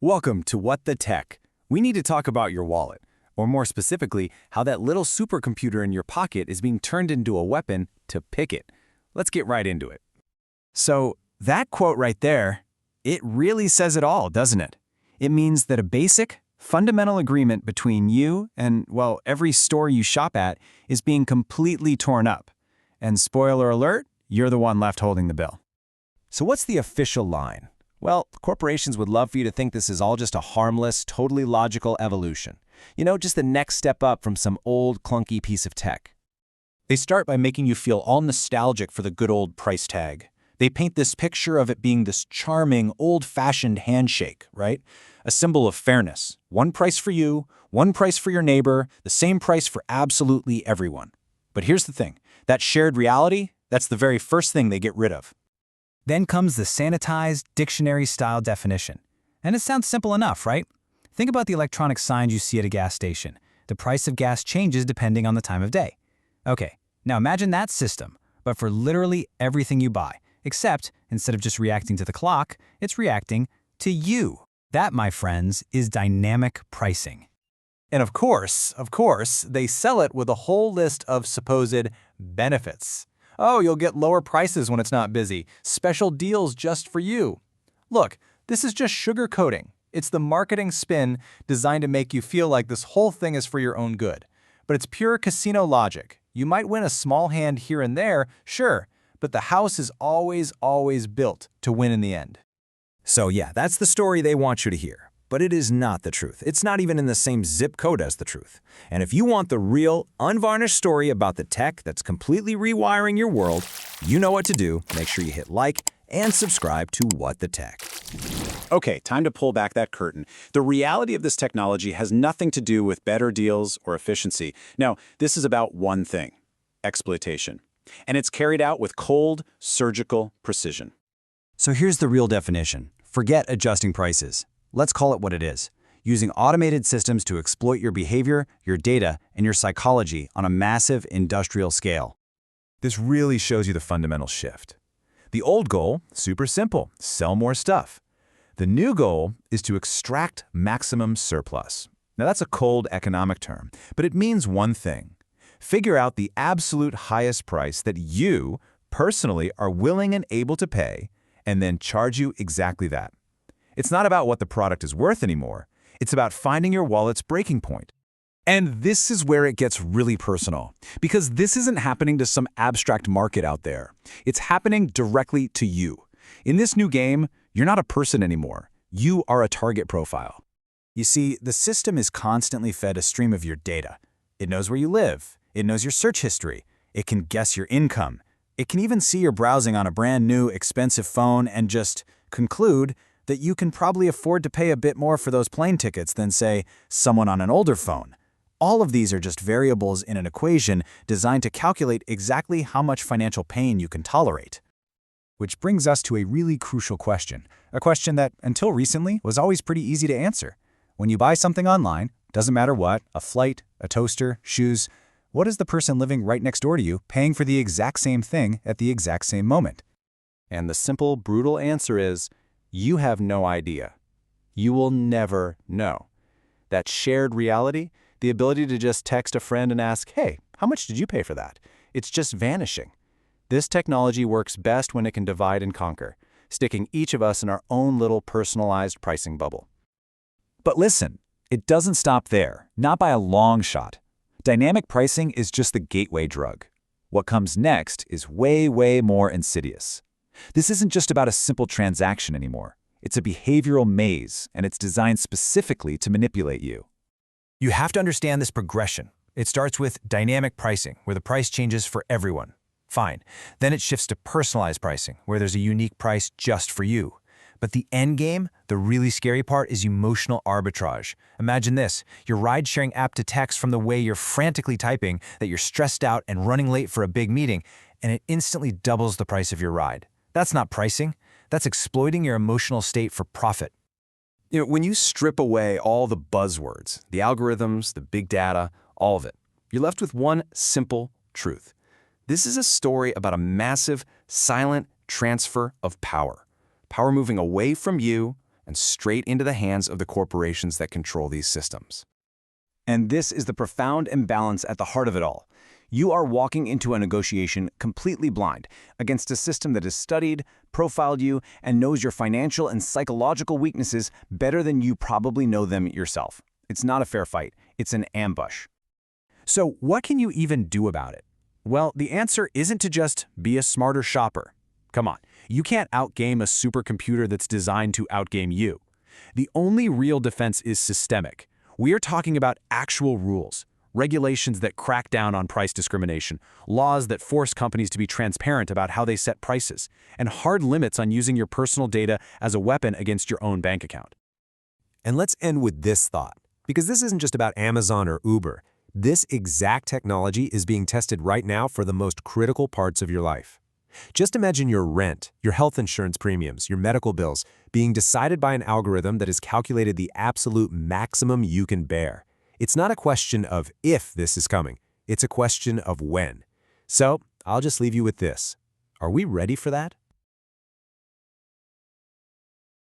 Welcome to What the Tech. We need to talk about your wallet, or more specifically, how that little supercomputer in your pocket is being turned into a weapon to pick it. Let's get right into it. So, that quote right there, it really says it all, doesn't it? It means that a basic, fundamental agreement between you and, well, every store you shop at is being completely torn up. And spoiler alert, you're the one left holding the bill. So what's the official line? Well, corporations would love for you to think this is all just a harmless, totally logical evolution. Just the next step up from some old, clunky piece of tech. They start by making you feel all nostalgic for the good old price tag. They paint this picture of it being this charming, old-fashioned handshake, right? A symbol of fairness. One price for you, one price for your neighbor, the same price for absolutely everyone. But here's the thing. That shared reality, that's the very first thing they get rid of. Then comes the sanitized, dictionary-style definition. And it sounds simple enough, right? Think about the electronic signs you see at a gas station. The price of gas changes depending on the time of day. Okay, now imagine that system, but for literally everything you buy, except instead of just reacting to the clock, it's reacting to you. That, my friends, is dynamic pricing. And of course, they sell it with a whole list of supposed benefits. Oh, you'll get lower prices when it's not busy. Special deals just for you. Look, this is just sugarcoating. It's the marketing spin designed to make you feel like this whole thing is for your own good. But it's pure casino logic. You might win a small hand here and there, sure, but the house is always built to win in the end. So yeah, that's the story they want you to hear. But it is not the truth. It's not even in the same zip code as the truth. And if you want the real, unvarnished story about the tech that's completely rewiring your world, you know what to do. Make sure you hit like and subscribe to What the Tech. Okay, time to pull back that curtain. The reality of this technology has nothing to do with better deals or efficiency. No, this is about one thing: exploitation. And it's carried out with cold, surgical precision. So here's the real definition. Forget adjusting prices. Let's call it what it is: using automated systems to exploit your behavior, your data, and your psychology on a massive industrial scale. This really shows you the fundamental shift. The old goal, super simple: sell more stuff. The new goal is to extract maximum surplus. Now that's a cold economic term, but it means one thing: figure out the absolute highest price that you, personally, are willing and able to pay, and then charge you exactly that. It's not about what the product is worth anymore. It's about finding your wallet's breaking point. And this is where it gets really personal, because this isn't happening to some abstract market out there. It's happening directly to you. In this new game, you're not a person anymore. You are a target profile. You see, the system is constantly fed a stream of your data. It knows where you live. It knows your search history. It can guess your income. It can even see you're browsing on a brand new, expensive phone and just conclude that you can probably afford to pay a bit more for those plane tickets than, say, someone on an older phone. All of these are just variables in an equation designed to calculate exactly how much financial pain you can tolerate. Which brings us to a really crucial question, a question that, until recently, was always pretty easy to answer. When you buy something online, doesn't matter what, a flight, a toaster, shoes, what is the person living right next door to you paying for the exact same thing at the exact same moment? And the simple, brutal answer is, you have no idea. You will never know. That shared reality, the ability to just text a friend and ask, hey, how much did you pay for that? It's just vanishing. This technology works best when it can divide and conquer, sticking each of us in our own little personalized pricing bubble. But listen, it doesn't stop there, not by a long shot. Dynamic pricing is just the gateway drug. What comes next is way more insidious. This isn't just about a simple transaction anymore. It's a behavioral maze, and it's designed specifically to manipulate you. You have to understand this progression. It starts with dynamic pricing, where the price changes for everyone. Fine. Then it shifts to personalized pricing, where there's a unique price just for you. But the end game, the really scary part, is emotional arbitrage. Imagine this: your ride-sharing app detects from the way you're frantically typing that you're stressed out and running late for a big meeting, and it instantly doubles the price of your ride. That's not pricing. That's exploiting your emotional state for profit. When you strip away all the buzzwords, the algorithms, the big data, all of it, you're left with one simple truth. This is a story about a massive, silent transfer of power. Power moving away from you and straight into the hands of the corporations that control these systems. And this is the profound imbalance at the heart of it all. You are walking into a negotiation completely blind against a system that has studied, profiled you, and knows your financial and psychological weaknesses better than you probably know them yourself. It's not a fair fight. It's an ambush. So what can you even do about it? Well, the answer isn't to just be a smarter shopper. Come on, you can't outgame a supercomputer that's designed to outgame you. The only real defense is systemic. We are talking about actual rules, regulations that crack down on price discrimination, laws that force companies to be transparent about how they set prices, and hard limits on using your personal data as a weapon against your own bank account. And let's end with this thought, because this isn't just about Amazon or Uber. This exact technology is being tested right now for the most critical parts of your life. Just imagine your rent, your health insurance premiums, your medical bills being decided by an algorithm that has calculated the absolute maximum you can bear. It's not a question of if this is coming, it's a question of when. So, I'll just leave you with this. Are we ready for that?